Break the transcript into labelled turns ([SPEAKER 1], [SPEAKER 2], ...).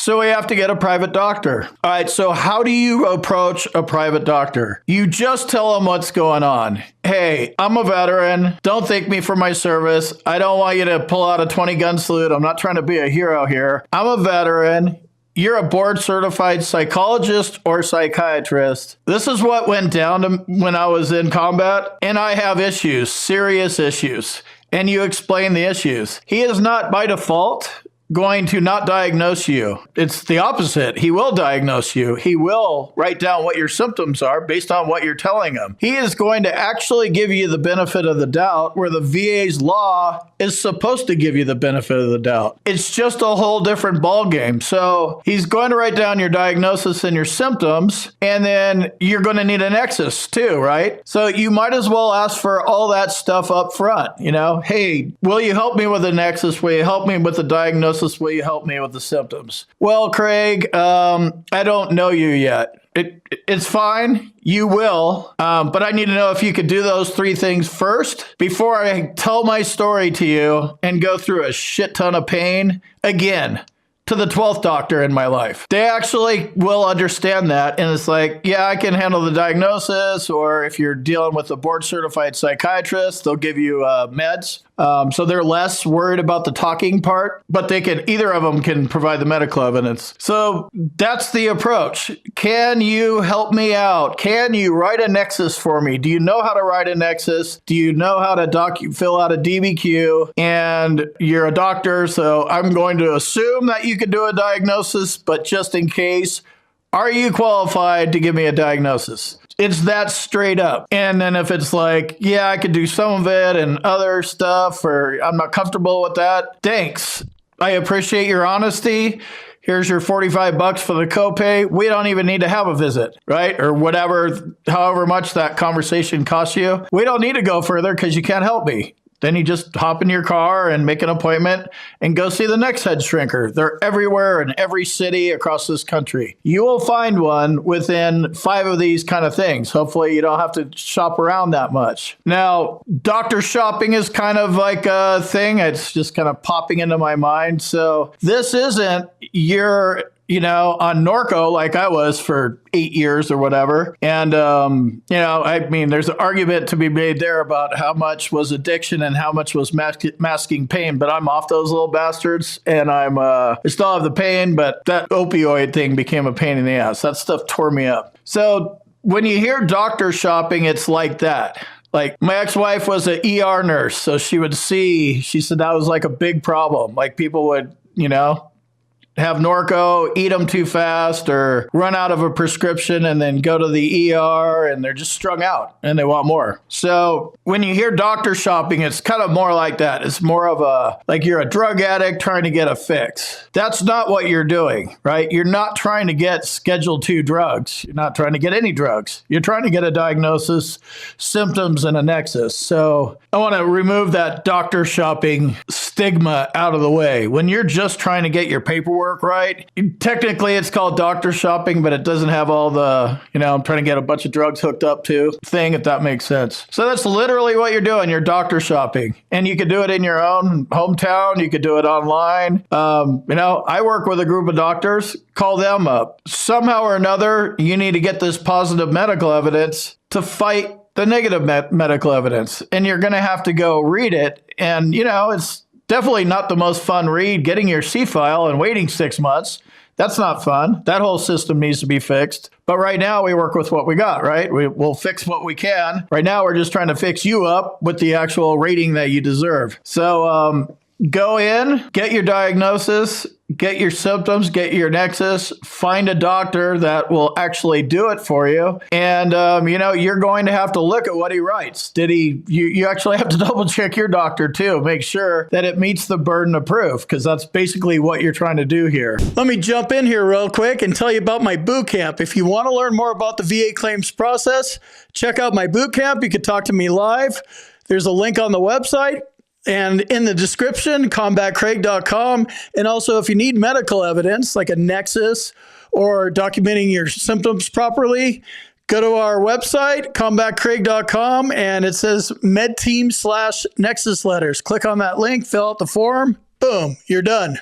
[SPEAKER 1] So we have to get a private doctor. All right, so how do you approach a private doctor? You just tell them what's going on. Hey, I'm a veteran. Don't thank me for my service. I don't want you to pull out a 20-gun salute. I'm not trying to be a hero here. I'm a veteran. You're a board-certified psychologist or psychiatrist. This is what went down when I was in combat, and I have issues, serious issues. And you explain the issues. He is not, by default, going to not diagnose you. It's the opposite. He will diagnose you. He will write down what your symptoms are based on what you're telling him. He is going to actually give you the benefit of the doubt, where the VA's law is supposed to give you the benefit of the doubt. It's just a whole different ballgame. So he's going to write down your diagnosis and your symptoms, and then you're going to need a nexus too, right? So you might as well ask for all that stuff up front. You know, hey, will you help me with the nexus? Will you help me with the diagnosis? Will you help me with the symptoms? Well, Craig, I don't know you yet. It's fine. You will. But I need to know if you could do those three things first before I tell my story to you and go through a shit ton of pain again to the 12th doctor in my life. They actually will understand that. And it's like, yeah, I can handle the diagnosis. Or if you're dealing with a board certified psychiatrist, they'll give you meds. So they're less worried about the talking part, but either of them can provide the medical evidence. So that's the approach. Can you help me out? Can you write a nexus for me? Do you know how to write a nexus? Do you know how to fill out a DBQ? And you're a doctor, so I'm going to assume that you could do a diagnosis, but just in case, are you qualified to give me a diagnosis? It's that straight up. And then if it's like, yeah, I could do some of it and other stuff, or I'm not comfortable with that, thanks. I appreciate your honesty. Here's your $45 for the copay. We don't even need to have a visit, right? Or whatever, however much that conversation costs you. We don't need to go further because you can't help me. Then you just hop in your car and make an appointment and go see the next head shrinker. They're everywhere in every city across this country. You will find one within 5 of these kind of things. Hopefully you don't have to shop around that much. Now, doctor shopping is kind of like a thing. It's just kind of popping into my mind. So this isn't your on Norco like I was for 8 years or whatever. And, I mean, there's an argument to be made there about how much was addiction and how much was masking pain, but I'm off those little bastards and I still have the pain, but that opioid thing became a pain in the ass. That stuff tore me up. So when you hear doctor shopping, it's like that. Like my ex-wife was an ER nurse. So she said that was like a big problem. Like people would, have Norco, eat them too fast, or run out of a prescription and then go to the ER and they're just strung out and they want more. So when you hear doctor shopping, it's kind of more like that. It's more of like you're a drug addict trying to get a fix. That's not what you're doing, right? You're not trying to get Schedule II drugs. You're not trying to get any drugs. You're trying to get a diagnosis, symptoms, and a nexus. So I want to remove that doctor shopping stigma out of the way. When you're just trying to get your paperwork right, technically it's called doctor shopping, but it doesn't have all the, I'm trying to get a bunch of drugs hooked up to thing, if that makes sense. So that's literally what you're doing. You're doctor shopping, and you could do it in your own hometown. You could do it online. I work with a group of doctors. Call them up. Somehow or another, you need to get this positive medical evidence to fight the negative medical evidence, and you're going to have to go read it. And, it's definitely not the most fun read, getting your C-file and waiting 6 months. That's not fun. That whole system needs to be fixed. But right now we work with what we got, right? We'll fix what we can. Right now we're just trying to fix you up with the actual rating that you deserve. So go in, get your diagnosis, get your symptoms, get your nexus, find a doctor that will actually do it for you. And, you're going to have to look at what he writes. You actually have to double check your doctor too. Make sure that it meets the burden of proof, because that's basically what you're trying to do here. Let me jump in here real quick and tell you about my boot camp. If you want to learn more about the VA claims process, check out my boot camp. You can talk to me live. There's a link on the website. And in the description, combatcraig.com. And also, if you need medical evidence, like a nexus or documenting your symptoms properly, go to our website, combatcraig.com, and it says medteam/nexus letters. Click on that link, fill out the form, boom, you're done.